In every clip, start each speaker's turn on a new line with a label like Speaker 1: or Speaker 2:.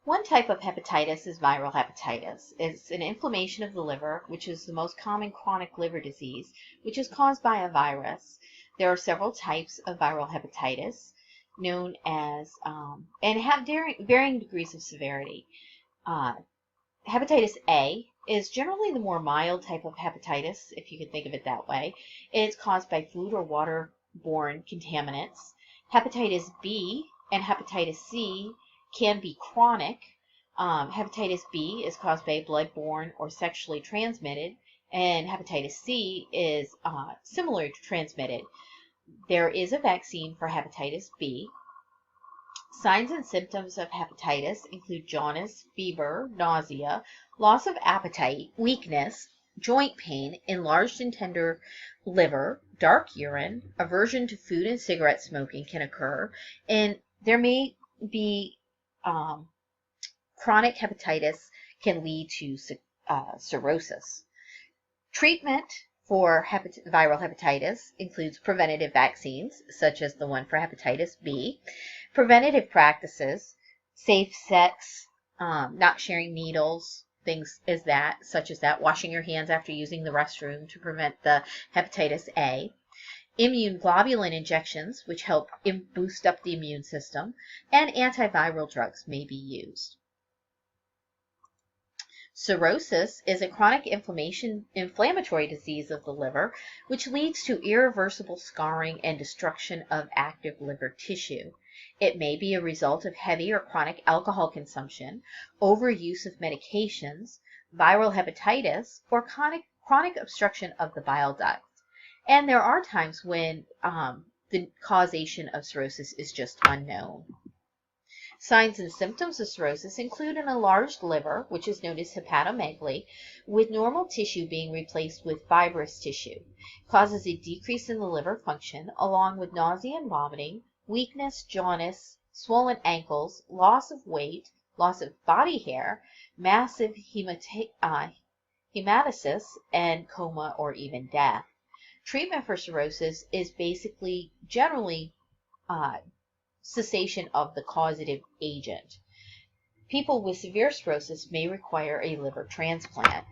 Speaker 1: One type of hepatitis is viral hepatitis. It's an inflammation of the liver, which is the most common chronic liver disease, which is caused by a virus. There are several types of viral hepatitis known as, and have varying degrees of severity. Uh, Hepatitis A is generally the more mild type of hepatitis, if you could think of it that way. It's caused by food or waterborne contaminants. Hepatitis B and hepatitis C can be chronic. Hepatitis B is caused by blood-borne or sexually transmitted, and hepatitis C is similarly transmitted. There is a vaccine for hepatitis B. Signs and symptoms of hepatitis include jaundice, fever, nausea, loss of appetite, weakness, joint pain, enlarged and tender liver, dark urine, aversion to food and cigarette smoking can occur, and there may be chronic hepatitis can lead to cirrhosis. Treatment for viral hepatitis includes preventative vaccines, such as the one for hepatitis B, preventative practices, safe sex, not sharing needles, things such as that, washing your hands after using the restroom to prevent the hepatitis A, immune globulin injections, which help boost up the immune system, and antiviral drugs may be used. Cirrhosis is a chronic inflammatory disease of the liver, which leads to irreversible scarring and destruction of active liver tissue. It may be a result of heavy or chronic alcohol consumption, overuse of medications, viral hepatitis, or chronic obstruction of the bile duct. And there are times when the causation of cirrhosis is just unknown. Signs and symptoms of cirrhosis include an enlarged liver, which is known as hepatomegaly, with normal tissue being replaced with fibrous tissue. It causes a decrease in the liver function, along with nausea and vomiting, weakness, jaundice, swollen ankles, loss of weight, loss of body hair, massive hematesis, and coma or even death. Treatment for cirrhosis is basically generally cessation of the causative agent. People with severe cirrhosis may require a liver transplant.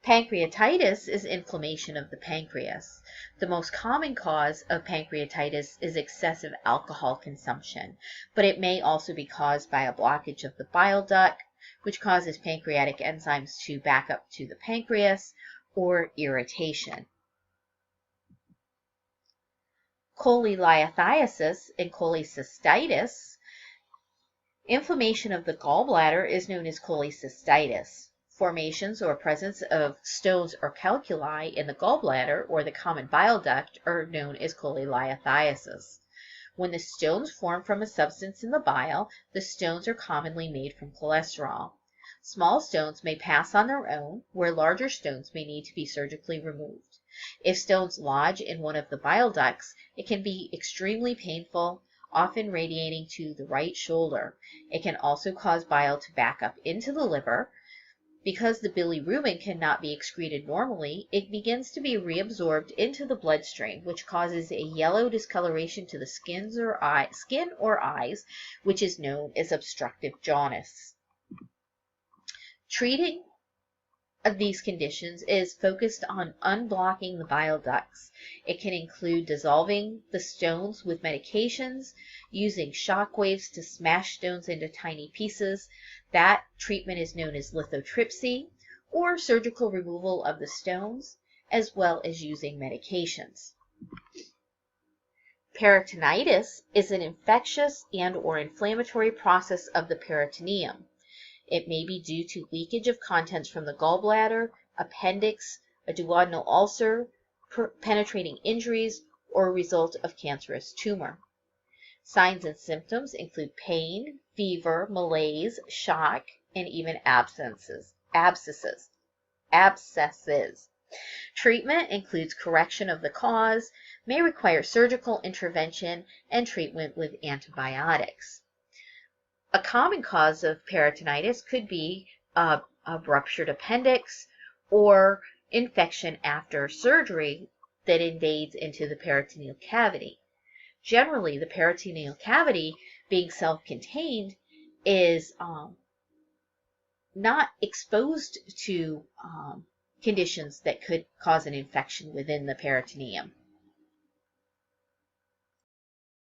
Speaker 1: Pancreatitis is inflammation of the pancreas. The most common cause of pancreatitis is excessive alcohol consumption, but it may also be caused by a blockage of the bile duct, which causes pancreatic enzymes to back up to the pancreas, or irritation. Cholelithiasis and cholecystitis. Inflammation of the gallbladder is known as cholecystitis. Formations or presence of stones or calculi in the gallbladder or the common bile duct are known as cholelithiasis. When the stones form from a substance in the bile, the stones are commonly made from cholesterol. Small stones may pass on their own, where larger stones may need to be surgically removed. If stones lodge in one of the bile ducts, it can be extremely painful, often radiating to the right shoulder. It can also cause bile to back up into the liver. Because the bilirubin cannot be excreted normally, it begins to be reabsorbed into the bloodstream, which causes a yellow discoloration to the skin or eyes, which is known as obstructive jaundice. Treating of these conditions is focused on unblocking the bile ducts. It can include dissolving the stones with medications, using shock waves to smash stones into tiny pieces. That treatment is known as lithotripsy, or surgical removal of the stones, as well as using medications. Peritonitis is an infectious and/or inflammatory process of the peritoneum. It may be due to leakage of contents from the gallbladder, appendix, a duodenal ulcer, penetrating injuries, or a result of cancerous tumor. Signs and symptoms include pain, fever, malaise, shock, and even abscesses. Treatment includes correction of the cause, may require surgical intervention, and treatment with antibiotics. A common cause of peritonitis could be a ruptured appendix or infection after surgery that invades into the peritoneal cavity. Generally, the peritoneal cavity, being self-contained, is not exposed to conditions that could cause an infection within the peritoneum.